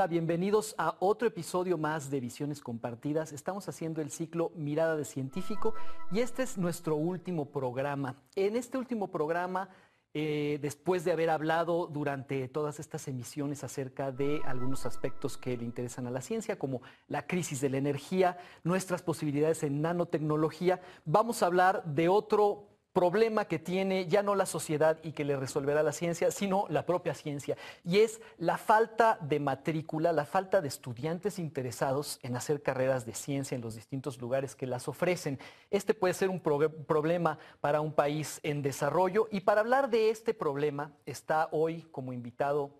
Hola, bienvenidos a otro episodio más de Visiones Compartidas. Estamos haciendo el ciclo Mirada de Científico y este es nuestro último programa. En este último programa, después de haber hablado durante todas estas emisiones acerca de algunos aspectos que le interesan a la ciencia, como la crisis de la energía, nuestras posibilidades en nanotecnología, vamos a hablar de otro problema que tiene ya no la sociedad y que le resolverá la ciencia, sino la propia ciencia. Y es la falta de matrícula, la falta de estudiantes interesados en hacer carreras de ciencia en los distintos lugares que las ofrecen. Este puede ser un problema para un país en desarrollo. Y para hablar de este problema está hoy como invitado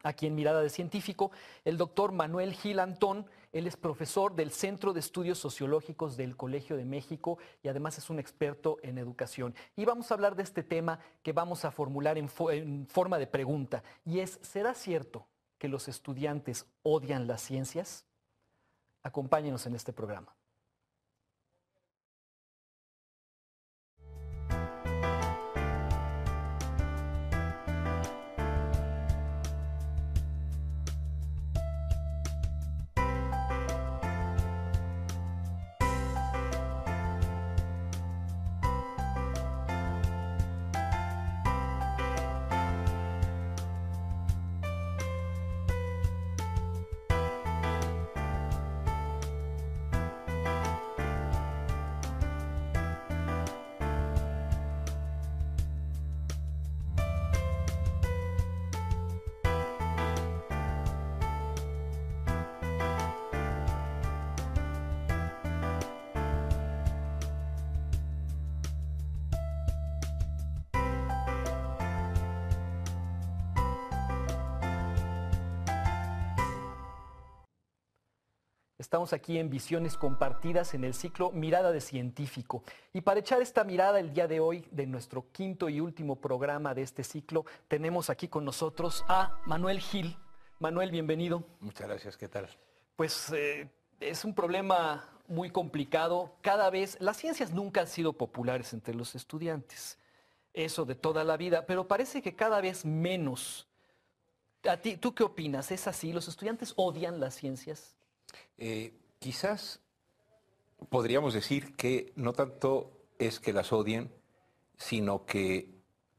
aquí en Mirada de Científico, el doctor Manuel Gil Antón. Él es profesor del Centro de Estudios Sociológicos del Colegio de México y además es un experto en educación. Y vamos a hablar de este tema que vamos a formular en forma de pregunta. Y es, ¿será cierto que los estudiantes odian las ciencias? Acompáñenos en este programa. Estamos aquí en Visiones Compartidas en el ciclo Mirada de Científico. Y para echar esta mirada el día de hoy de nuestro quinto y último programa de este ciclo, tenemos aquí con nosotros a Manuel Gil. Manuel, bienvenido. Muchas gracias, ¿qué tal? Pues es un problema muy complicado. Cada vez, las ciencias nunca han sido populares entre los estudiantes, eso de toda la vida, pero parece que cada vez menos. ¿Tú qué opinas? ¿Es así? ¿Los estudiantes odian las ciencias? Quizás podríamos decir que no tanto es que las odien, sino que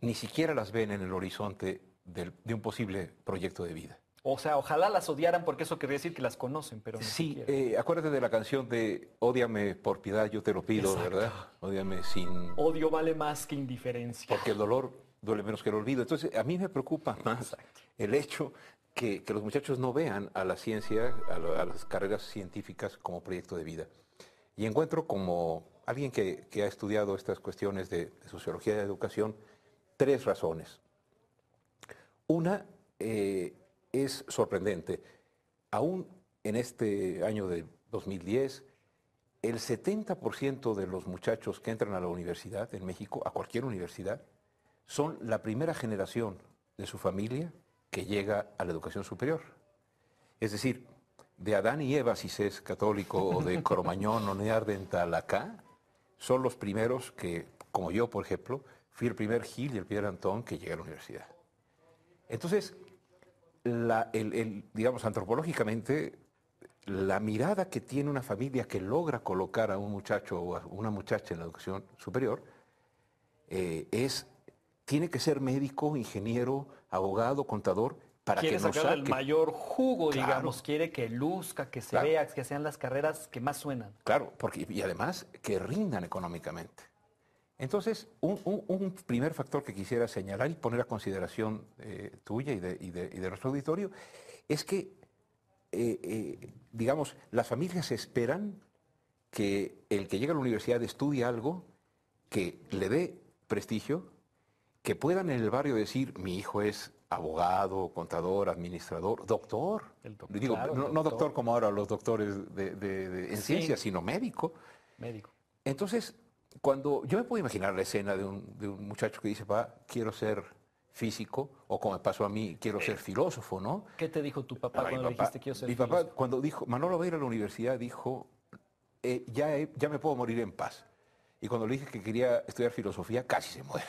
ni siquiera las ven en el horizonte de un posible proyecto de vida. O sea, ojalá las odiaran porque eso querría decir que las conocen, pero no Sí, siquiera. acuérdate de la canción de Ódiame por piedad, yo te lo pido, Exacto. ¿verdad? Ódiame sin... Odio vale más que indiferencia. Porque el dolor duele menos que el olvido. Entonces, a mí me preocupa más Exacto. el hecho que los muchachos no vean a la ciencia, a las carreras científicas como proyecto de vida. Y encuentro como alguien que ha estudiado estas cuestiones de sociología de educación, tres razones. Una es sorprendente. Aún en este año de 2010, el 70% de los muchachos que entran a la universidad en México, a cualquier universidad, son la primera generación de su familia que llega a la educación superior. Es decir, de Adán y Eva, si se es católico, o de Cromañón o Neandertal acá, son los primeros que, como yo, por ejemplo, fui el primer Gil y el primer Antón que llegué a la universidad. Entonces, digamos, antropológicamente, la mirada que tiene una familia que logra colocar a un muchacho o a una muchacha en la educación superior tiene que ser médico, ingeniero, abogado, contador, para que Quiere nos sacar el saque. mayor jugo, Claro. digamos, quiere que luzca, que se Claro. vea, que sean las carreras que más suenan. Claro, y además que rindan económicamente. Entonces, un primer factor que quisiera señalar y poner a consideración tuya y de nuestro auditorio es que, digamos, las familias esperan que el que llega a la universidad estudie algo que le dé prestigio, que puedan en el barrio decir, mi hijo es abogado, contador, administrador, doctor. Digo, Claro, no doctor como ahora los doctores en Sí. ciencias, sino médico. Médico. Entonces, cuando yo me puedo imaginar la escena de un muchacho que dice, papá, quiero ser físico, o como me pasó a mí, quiero ser filósofo, ¿no? ¿Qué te dijo tu papá Ay, cuando le dijiste quiero ser mi papá, filósofo? cuando dijo, Manolo va a ir a la universidad, dijo, ya me puedo morir en paz. Y cuando le dije que quería estudiar filosofía, casi se muere.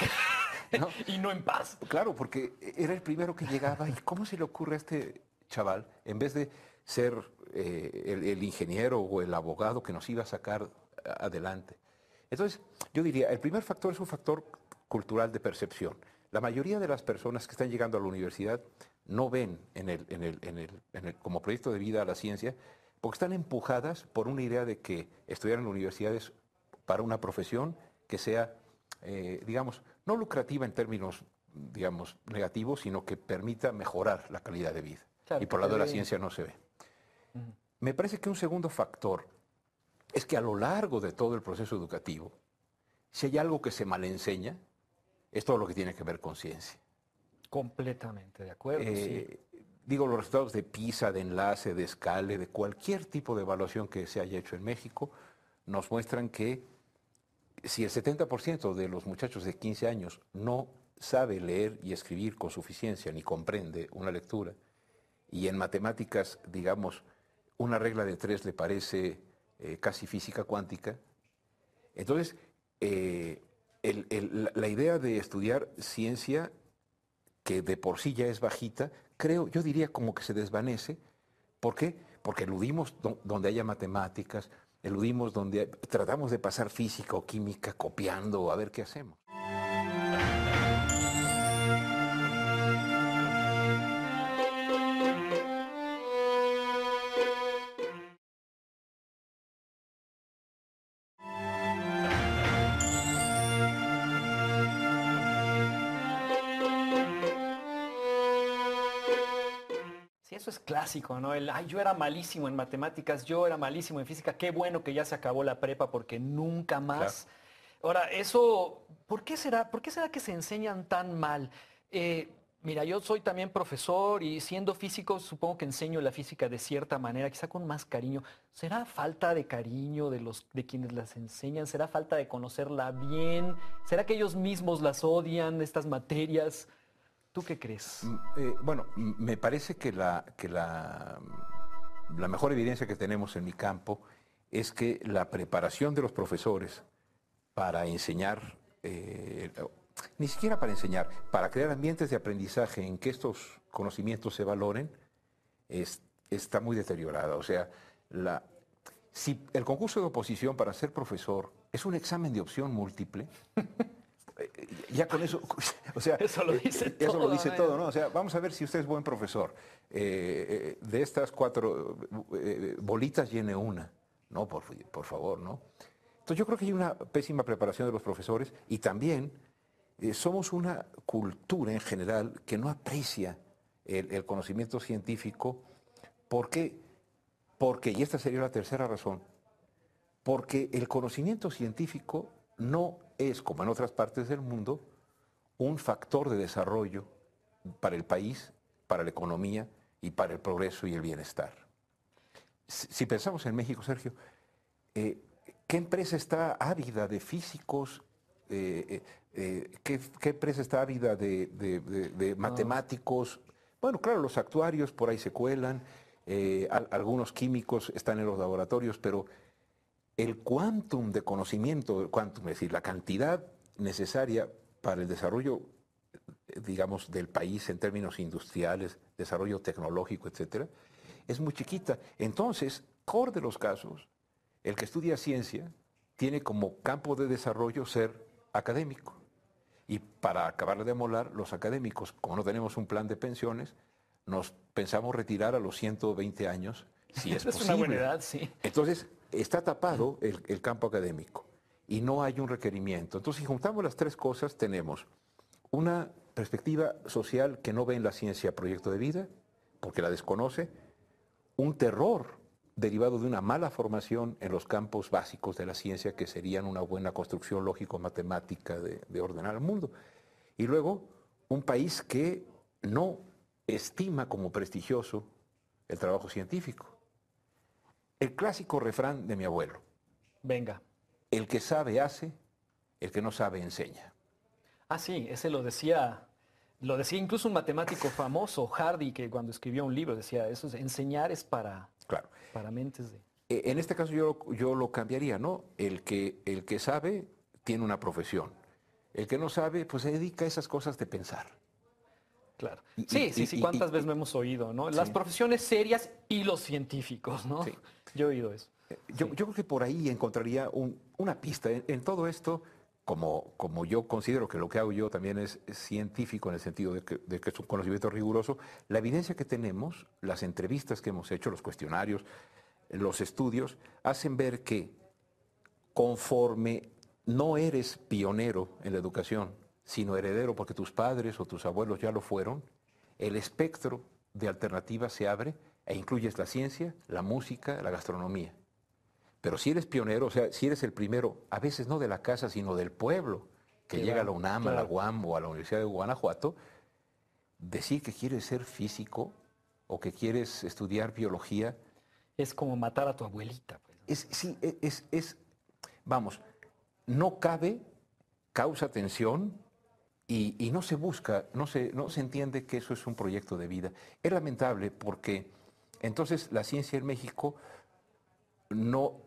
¿No? Y no en paz. Claro, porque era el primero que llegaba y ¿cómo se le ocurre a este chaval, en vez de ser el ingeniero o el abogado que nos iba a sacar adelante. Entonces, yo diría, el primer factor es un factor cultural de percepción. La mayoría de las personas que están llegando a la universidad no ven como proyecto de vida a la ciencia porque están empujadas por una idea de que estudiar en la universidad es para una profesión que sea, digamos, no lucrativa en términos, digamos, negativos, sino que permita mejorar la calidad de vida. Claro, y por que lado te de la dé- ciencia no se ve. Ujú. Me parece que un segundo factor es que a lo largo de todo el proceso educativo, si hay algo que se malenseña, es todo lo que tiene que ver con ciencia. Completamente de acuerdo, sí. Digo, los resultados de PISA, de enlace, de escale, de cualquier tipo de evaluación que se haya hecho en México, nos muestran que si el 70% de los muchachos de 15 años no sabe leer y escribir con suficiencia, ni comprende una lectura, y en matemáticas, digamos, una regla de 3 le parece casi física cuántica, entonces la idea de estudiar ciencia, que de por sí ya es bajita, yo diría como que se desvanece. ¿Por qué? Porque eludimos donde haya matemáticas, eludimos donde tratamos de pasar física o química copiando a ver qué hacemos. Sí, eso es clásico, ¿no? Ay, yo era malísimo en matemáticas, yo era malísimo en física, qué bueno que ya se acabó la prepa porque nunca Claro. más. Ahora, eso, por qué será que se enseñan tan mal? Mira, yo soy también profesor y siendo físico, supongo que enseño la física de cierta manera, quizá con más cariño. ¿Será falta de cariño de quienes las enseñan? ¿Será falta de conocerla bien? ¿Será que ellos mismos las odian, estas materias? ¿Tú qué crees? Bueno, me parece que la mejor evidencia que tenemos en mi campo es que la preparación de los profesores para enseñar, ni siquiera para enseñar, para crear ambientes de aprendizaje en que estos conocimientos se valoren, está muy deteriorada. O sea, si el concurso de oposición para ser profesor es un examen de opción múltiple, ya con eso, o sea, Eso lo dice eso lo todo, dice ¿no? todo, ¿no? O sea, vamos a ver si usted es buen profesor. De estas 4 bolitas llene una. No, por favor, ¿no? Entonces yo creo que hay una pésima preparación de los profesores y también somos una cultura en general que no aprecia el conocimiento científico. ¿Por qué? Porque, y esta sería la tercera razón, porque el conocimiento científico no es, como en otras partes del mundo, un factor de desarrollo para el país, para la economía y para el progreso y el bienestar. Si pensamos en México, Sergio, ¿qué empresa está ávida de físicos? ¿Qué empresa está ávida de No, matemáticos? Bueno, claro, los actuarios por ahí se cuelan, algunos químicos están en los laboratorios, pero el quantum de conocimiento, el quantum, es decir, la cantidad necesaria para el desarrollo, digamos, del país en términos industriales, desarrollo tecnológico, etcétera, es muy chiquita. Entonces, core de los casos, el que estudia ciencia tiene como campo de desarrollo ser académico. Y para acabar de molar, los académicos, como no tenemos un plan de pensiones, nos pensamos retirar a los 120 años, si es es una buena posible. edad, sí. Entonces, está tapado el campo académico y no hay un requerimiento. Entonces, si juntamos las 3 cosas, tenemos una perspectiva social que no ve en la ciencia proyecto de vida, porque la desconoce, un terror derivado de una mala formación en los campos básicos de la ciencia, que serían una buena construcción lógico-matemática de ordenar el mundo. Y luego, un país que no estima como prestigioso el trabajo científico. El clásico refrán de mi abuelo: Venga. el que sabe hace, el que no sabe enseña. Ah, sí, ese lo decía incluso un matemático famoso, Hardy, que cuando escribió un libro decía, eso es, enseñar es Claro. para mentes de... En este caso yo lo cambiaría, ¿no? El que sabe tiene una profesión. El que no sabe, pues se dedica a esas cosas de pensar. Claro. Y- Sí, y- sí, sí, y- ¿cuántas y- veces no hemos oído, ¿no? Las Sí. profesiones serias y los científicos, ¿no? Sí. Yo he oído eso. Yo, Sí. yo creo que por ahí encontraría una pista. En todo esto, como yo considero que lo que hago yo también es científico en el sentido de que es un conocimiento riguroso, la evidencia que tenemos, las entrevistas que hemos hecho, los cuestionarios, los estudios, hacen ver que conforme no eres pionero en la educación, sino heredero porque tus padres o tus abuelos ya lo fueron, el espectro de alternativas se abre e incluyes la ciencia, la música, la gastronomía. Pero si eres pionero, o sea, si eres el primero, a veces no de la casa, sino del pueblo, que Que llega a va, la UNAM, a la claro. UAM o a la Universidad de Guanajuato, decir que quieres ser físico o que quieres estudiar biología, Es como matar a tu abuelita, pues. sí, vamos, no cabe, causa tensión y no se busca, no se entiende que eso es un proyecto de vida. Es lamentable porque entonces la ciencia en México no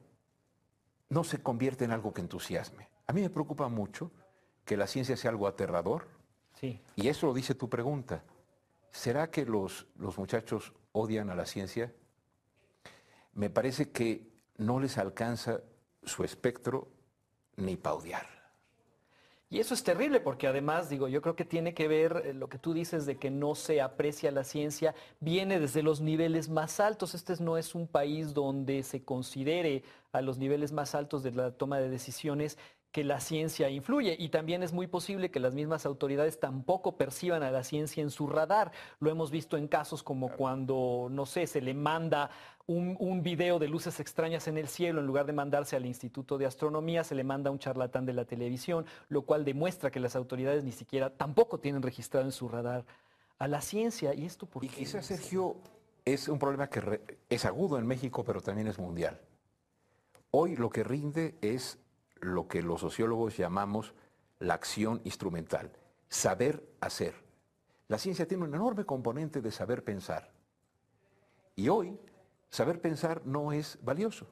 se convierte en algo que entusiasme. A mí me preocupa mucho que la ciencia sea algo aterrador, Sí. y eso lo dice tu pregunta. ¿Será que los muchachos odian a la ciencia? Me parece que no les alcanza su espectro ni para odiar. Y eso es terrible porque además, digo, yo creo que tiene que ver lo que tú dices de que no se aprecia la ciencia, viene desde los niveles más altos. Este no es un país donde se considere a los niveles más altos de la toma de decisiones que la ciencia influye. Y también es muy posible que las mismas autoridades tampoco perciban a la ciencia en su radar. Lo hemos visto en casos como cuando, no sé, se le manda un video de luces extrañas en el cielo, en lugar de mandarse al Instituto de Astronomía, se le manda a un charlatán de la televisión, lo cual demuestra que las autoridades ni siquiera tampoco tienen registrado en su radar a la ciencia. ¿Y esto por Y qué? quizás, Sergio, es un problema que es agudo en México, pero también es mundial. Hoy lo que rinde es lo que los sociólogos llamamos la acción instrumental, saber hacer. La ciencia tiene un enorme componente de saber pensar. Y hoy, saber pensar no es valioso.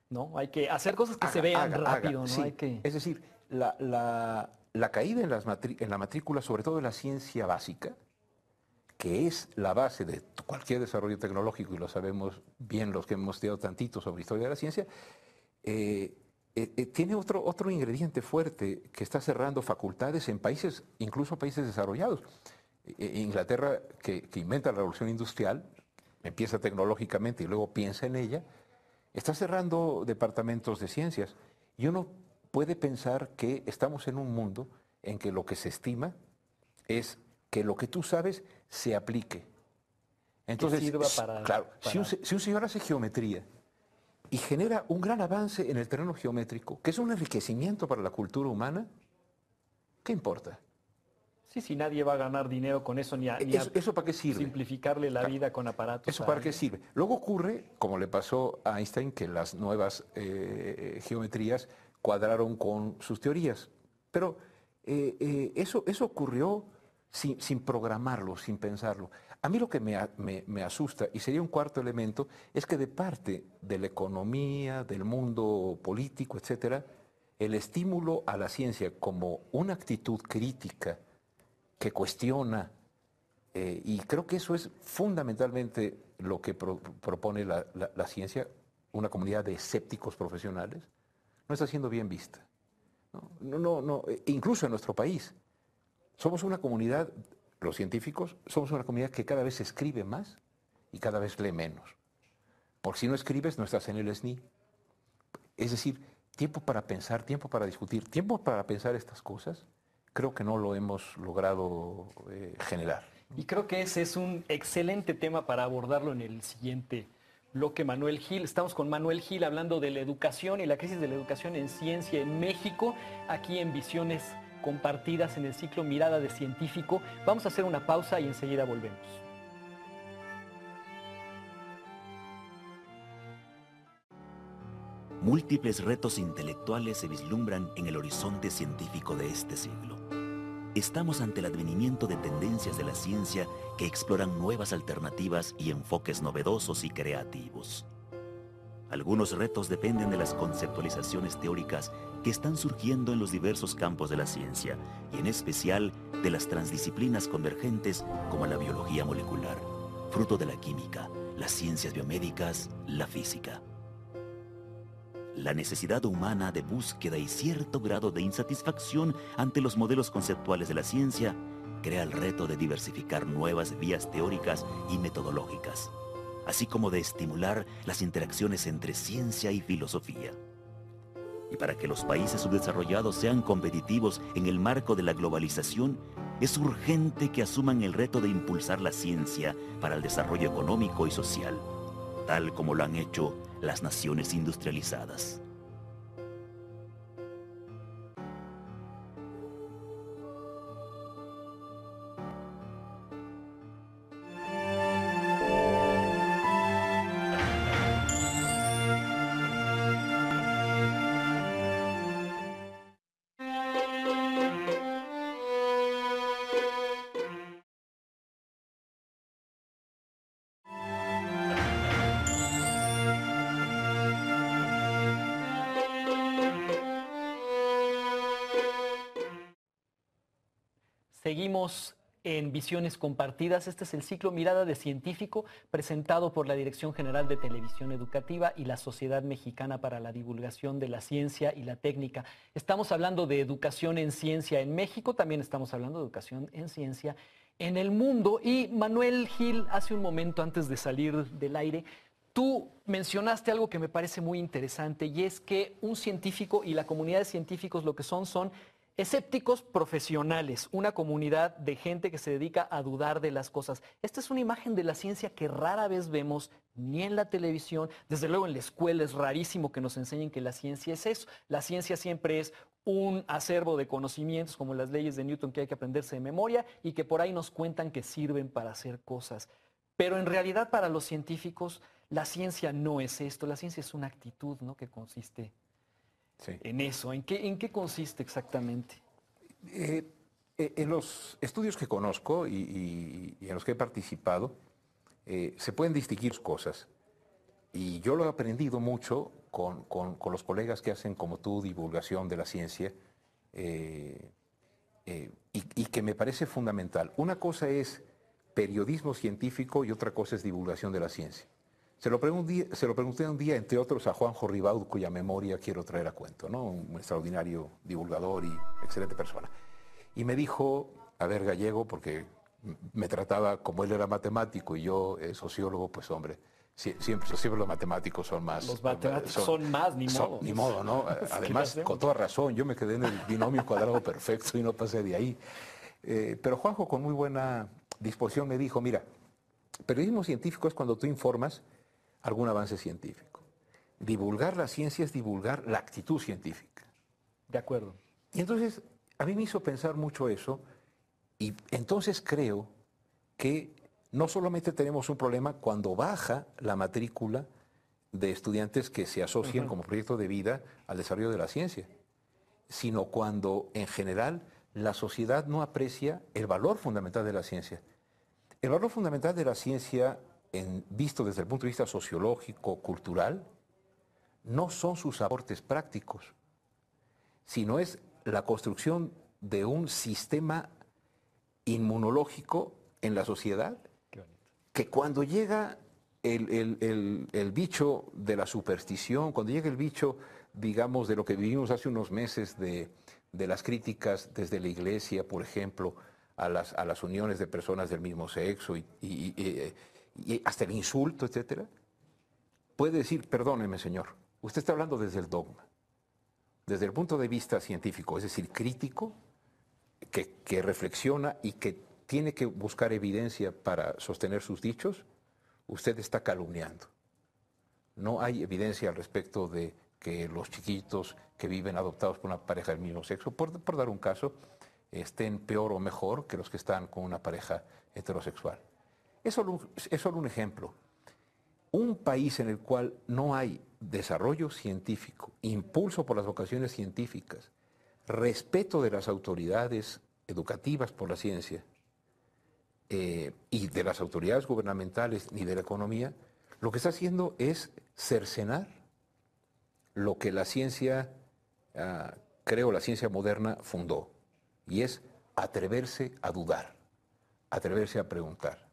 No, hay que hacer cosas que se vean rápido, ¿no? Sí. Hay que... Es decir, la caída en la matrícula, sobre todo en la ciencia básica, que es la base de cualquier desarrollo tecnológico, y lo sabemos bien los que hemos estudiado tantito sobre historia de la ciencia, tiene otro ingrediente fuerte que está cerrando facultades en países, incluso países desarrollados. Inglaterra, que inventa la revolución industrial, empieza tecnológicamente y luego piensa en ella, está cerrando departamentos de ciencias. Y uno puede pensar que estamos en un mundo en que lo que se estima es que lo que tú sabes se aplique. Entonces, sirva para- claro, para- si un señor hace geometría y genera un gran avance en el terreno geométrico, que es un enriquecimiento para la cultura humana, ¿qué importa? Sí, sí, nadie va a ganar dinero con eso ni a ¿Eso para qué sirve? simplificarle la vida con aparatos. ¿Eso para qué sirve? Luego ocurre, como le pasó a Einstein, que las nuevas geometrías cuadraron con sus teorías. Pero eso ocurrió sin programarlo, sin pensarlo. A mí lo que me asusta, y sería un cuarto elemento, es que de parte de la economía, del mundo político, etcétera, el estímulo a la ciencia como una actitud crítica que cuestiona, y creo que eso es fundamentalmente lo que propone la ciencia, una comunidad de escépticos profesionales, no está siendo bien vista. No, incluso en nuestro país. Somos una comunidad, los científicos, somos una comunidad que cada vez escribe más y cada vez lee menos. Porque si no escribes, no estás en el SNI. Es decir, tiempo para pensar, tiempo para discutir, tiempo para pensar estas cosas, creo que no lo hemos logrado generar. Y creo que ese es un excelente tema para abordarlo en el siguiente bloque, Manuel Gil. Estamos con Manuel Gil hablando de la educación y la crisis de la educación en ciencia en México, aquí en Visiones Compartidas en el ciclo Mirada de Científico. Vamos a hacer una pausa y enseguida volvemos. Múltiples retos intelectuales se vislumbran en el horizonte científico de este siglo. Estamos ante el advenimiento de tendencias de la ciencia que exploran nuevas alternativas y enfoques novedosos y creativos. Algunos retos dependen de las conceptualizaciones teóricas que están surgiendo en los diversos campos de la ciencia, y en especial de las transdisciplinas convergentes como la biología molecular, fruto de la química, las ciencias biomédicas, la física. La necesidad humana de búsqueda y cierto grado de insatisfacción ante los modelos conceptuales de la ciencia crea el reto de diversificar nuevas vías teóricas y metodológicas, así como de estimular las interacciones entre ciencia y filosofía. Y para que los países subdesarrollados sean competitivos en el marco de la globalización, es urgente que asuman el reto de impulsar la ciencia para el desarrollo económico y social, tal como lo han hecho las naciones industrializadas. Seguimos en Visiones Compartidas. Este es el ciclo Mirada de Científico, presentado por la Dirección General de Televisión Educativa y la Sociedad Mexicana para la Divulgación de la Ciencia y la Técnica. Estamos hablando de educación en ciencia en México, también estamos hablando de educación en ciencia en el mundo. Y Manuel Gil, hace un momento antes de salir del aire, tú mencionaste algo que me parece muy interesante, y es que un científico y la comunidad de científicos lo que son escépticos profesionales, una comunidad de gente que se dedica a dudar de las cosas. Esta es una imagen de la ciencia que rara vez vemos ni en la televisión, desde luego en la escuela es rarísimo que nos enseñen que la ciencia es eso. La ciencia siempre es un acervo de conocimientos como las leyes de Newton que hay que aprenderse de memoria y que por ahí nos cuentan que sirven para hacer cosas. Pero en realidad para los científicos la ciencia no es esto, la ciencia es una actitud, ¿no?, que consiste en eso. ¿En qué consiste exactamente? En los estudios que conozco y en los que he participado, se pueden distinguir cosas. Y yo lo he aprendido mucho con los colegas que hacen, como tú, divulgación de la ciencia, y que me parece fundamental. Una cosa es periodismo científico y otra cosa es divulgación de la ciencia. Se lo pregunté un día, entre otros, a Juanjo Ribaud, cuya memoria quiero traer a cuento, ¿no? Un extraordinario divulgador y excelente persona. Y me dijo, a ver, Gallego, porque me trataba como él era matemático y yo sociólogo, pues hombre, siempre los matemáticos son más. Los matemáticos son más, ni modo. Ni modo, ¿no? Además, con toda razón, yo me quedé en el binomio cuadrado perfecto y no pasé de ahí. Pero Juanjo, con muy buena disposición, me dijo, mira, periodismo científico es cuando tú informas algún avance científico. Divulgar la ciencia es divulgar la actitud científica. De acuerdo. Y entonces, a mí me hizo pensar mucho eso, y entonces creo que no solamente tenemos un problema cuando baja la matrícula de estudiantes que se asocian como proyecto de vida al desarrollo de la ciencia, sino cuando, en general, la sociedad no aprecia el valor fundamental de la ciencia. El valor fundamental de la ciencia, visto desde el punto de vista sociológico, cultural, no son sus aportes prácticos, sino es la construcción de un sistema inmunológico en la sociedad, que cuando llega el bicho de la superstición, cuando llega el bicho, digamos, de lo que vivimos hace unos meses, de las críticas desde la Iglesia, por ejemplo, a las uniones de personas del mismo sexo y hasta el insulto, etcétera, puede decir, perdóneme, señor, usted está hablando desde el dogma, desde el punto de vista científico, es decir, crítico, que reflexiona y que tiene que buscar evidencia para sostener sus dichos. Usted está calumniando. No hay evidencia al respecto de que los chiquitos que viven adoptados por una pareja del mismo sexo, por dar un caso, estén peor o mejor que los que están con una pareja heterosexual. Es solo un ejemplo. Un país en el cual no hay desarrollo científico, impulso por las vocaciones científicas, respeto de las autoridades educativas por la ciencia y de las autoridades gubernamentales ni de la economía, lo que está haciendo es cercenar lo que la ciencia, creo, la ciencia moderna fundó, y es atreverse a dudar, atreverse a preguntar.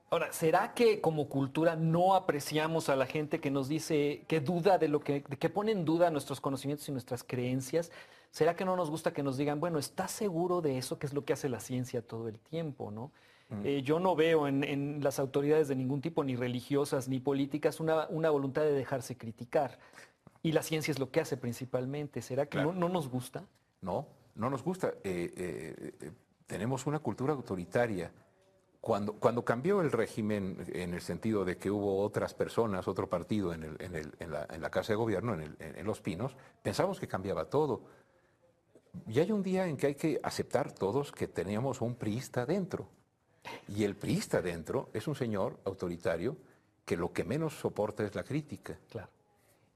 Ahora, ¿será que como cultura no apreciamos a la gente que nos dice, que duda que pone en duda nuestros conocimientos y nuestras creencias? ¿Será que no nos gusta que nos digan, bueno, ¿estás seguro de eso? Que es lo que hace la ciencia todo el tiempo, ¿no? Yo no veo en las autoridades de ningún tipo, ni religiosas ni políticas, una voluntad de dejarse criticar. Y la ciencia es lo que hace principalmente. ¿Será que Claro. no nos gusta? No, no nos gusta. Tenemos una cultura autoritaria. Cuando cambió el régimen en el sentido de que hubo otras personas, otro partido en la Casa de Gobierno, en Los Pinos, pensamos que cambiaba todo. Y hay un día en que hay que aceptar todos que teníamos un priista dentro. Y el priista dentro es un señor autoritario que lo que menos soporta es la crítica. Claro.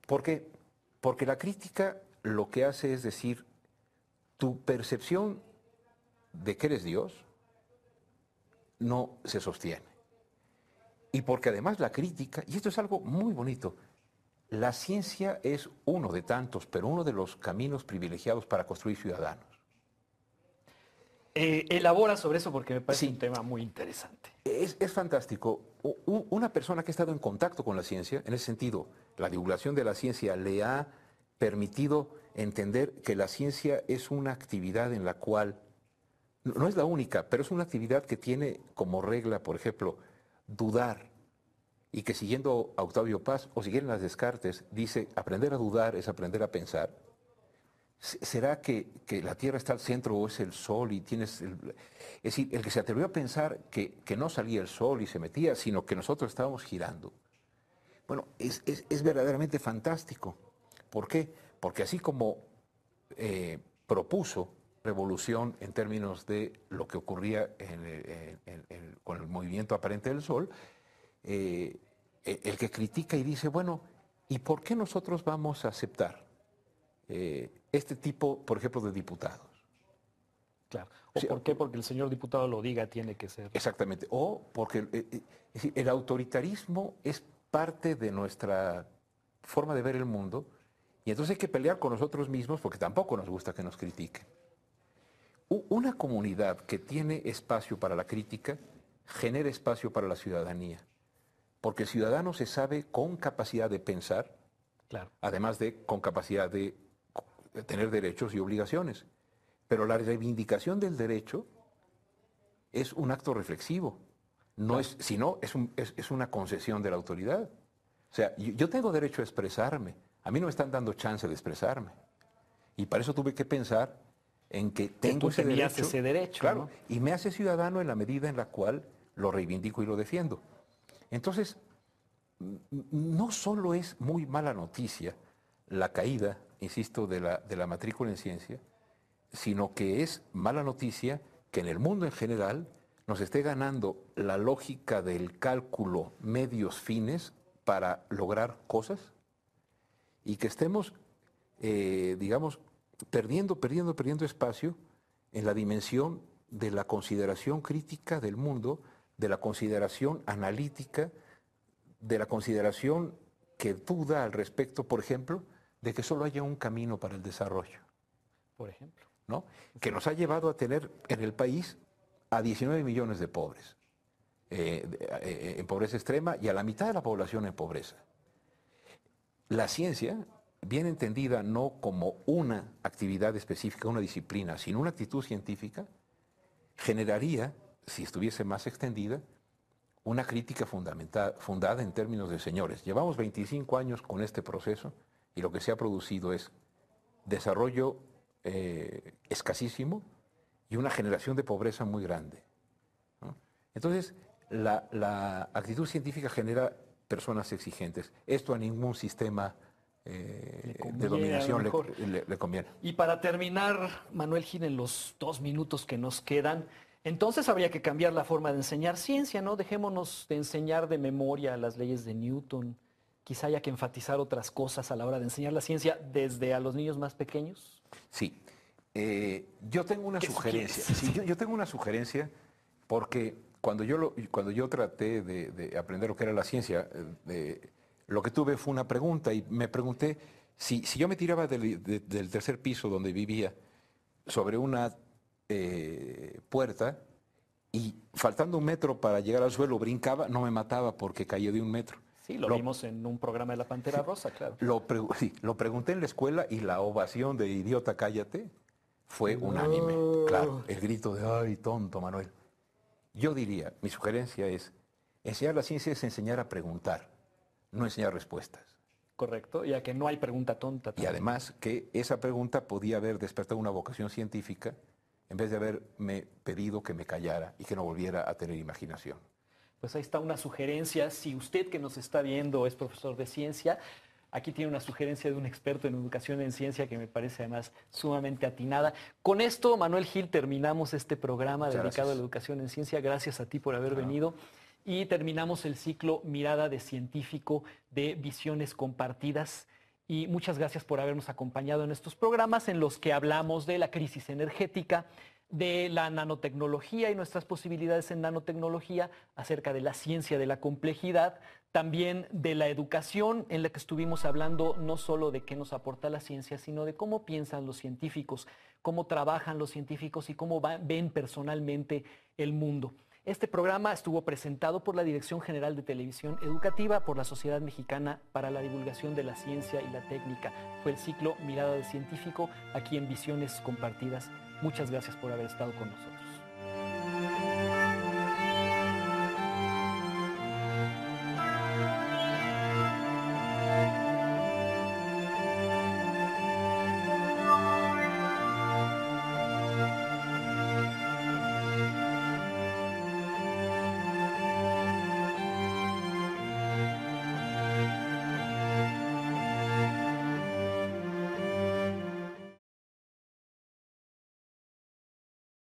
¿Por qué? Porque la crítica lo que hace es decir, tu percepción de que eres Dios no se sostiene. Y porque además la crítica, y esto es algo muy bonito, la ciencia es uno de tantos, pero uno de los caminos privilegiados para construir ciudadanos. Elabora sobre eso porque me parece Sí. un tema muy interesante. Es fantástico. Una persona que ha estado en contacto con la ciencia, en ese sentido, la divulgación de la ciencia le ha permitido entender que la ciencia es una actividad en la cual, no es la única, pero es una actividad que tiene como regla, por ejemplo, dudar. Y que siguiendo a Octavio Paz o siguiendo las Descartes, dice, aprender a dudar es aprender a pensar. ¿Será que la Tierra está al centro o es el Sol y tienes es decir, el que se atrevió a pensar que no salía el Sol y se metía, sino que nosotros estábamos girando? Bueno, es verdaderamente fantástico. ¿Por qué? Porque así como propuso revolución en términos de lo que ocurría con el movimiento aparente del Sol, el que critica y dice, bueno, ¿y por qué nosotros vamos a aceptar este tipo, por ejemplo, de diputados? Claro. ¿O Sí, por qué? Porque el señor diputado lo diga, tiene que ser. Exactamente. O porque es decir, el autoritarismo es parte de nuestra forma de ver el mundo y entonces hay que pelear con nosotros mismos porque tampoco nos gusta que nos critiquen. Una comunidad que tiene espacio para la crítica genera espacio para la ciudadanía, porque el ciudadano se sabe con capacidad de pensar, Claro. además de con capacidad de tener derechos y obligaciones. Pero la reivindicación del derecho es un acto reflexivo, no es, sino es una concesión de la autoridad. O sea, yo tengo derecho a expresarme, a mí no me están dando chance de expresarme. Y para eso tuve que pensar en que tengo tú tenías derecho, ese derecho, claro, ¿no? y me hace ciudadano en la medida en la cual lo reivindico y lo defiendo. Entonces, no solo es muy mala noticia la caída, insisto, de la matrícula en ciencia, sino que es mala noticia que en el mundo en general nos esté ganando la lógica del cálculo medios fines para lograr cosas y que estemos, digamos, perdiendo espacio en la dimensión de la consideración crítica del mundo, de la consideración analítica, de la consideración que duda al respecto, por ejemplo, de que solo haya un camino para el desarrollo, Por ejemplo. ¿no? Que nos ha llevado a tener en el país a 19 millones de pobres en pobreza extrema y a la mitad de la población en pobreza. La ciencia, bien entendida no como una actividad específica, una disciplina, sino una actitud científica, generaría, si estuviese más extendida, una crítica fundada en términos de señores. Llevamos 25 años con este proceso y lo que se ha producido es desarrollo escasísimo y una generación de pobreza muy grande, ¿no? Entonces, la actitud científica genera personas exigentes. Esto a ningún sistema de dominación le conviene. Y para terminar, Manuel Gil, en los 2 minutos que nos quedan, entonces habría que cambiar la forma de enseñar ciencia, ¿no? Dejémonos de enseñar de memoria las leyes de Newton. Quizá haya que enfatizar otras cosas a la hora de enseñar la ciencia desde a los niños más pequeños. Sí. Yo tengo una sugerencia. Sí, yo tengo una sugerencia porque cuando yo traté de aprender lo que era la ciencia, lo que tuve fue una pregunta y me pregunté Si yo me tiraba del tercer piso donde vivía sobre una puerta y faltando 1 metro para llegar al suelo brincaba, no me mataba porque caía de 1 metro. Sí, lo vimos en un programa de La Pantera Rosa, claro. Sí, lo pregunté en la escuela y la ovación de idiota, cállate, fue unánime. Claro, el grito de ¡ay, tonto, Manuel! Yo diría, mi sugerencia es, enseñar la ciencia es enseñar a preguntar, no enseñar respuestas. Correcto, ya que no hay pregunta tonta. Y además que esa pregunta podía haber despertado una vocación científica en vez de haberme pedido que me callara y que no volviera a tener imaginación. Pues ahí está una sugerencia. Si usted que nos está viendo es profesor de ciencia, aquí tiene una sugerencia de un experto en educación en ciencia que me parece además sumamente atinada. Con esto, Manuel Gil, terminamos este programa dedicado a la educación en ciencia. Gracias a ti por haber venido. Y terminamos el ciclo Mirada de Científico de Visiones Compartidas. Y muchas gracias por habernos acompañado en estos programas en los que hablamos de la crisis energética, de la nanotecnología y nuestras posibilidades en nanotecnología, acerca de la ciencia de la complejidad, también de la educación, en la que estuvimos hablando no solo de qué nos aporta la ciencia, sino de cómo piensan los científicos, cómo trabajan los científicos y cómo ven personalmente el mundo. Este programa estuvo presentado por la Dirección General de Televisión Educativa, por la Sociedad Mexicana para la Divulgación de la Ciencia y la Técnica. Fue el ciclo Mirada de Científico, aquí en Visiones Compartidas. Muchas gracias por haber estado con nosotros.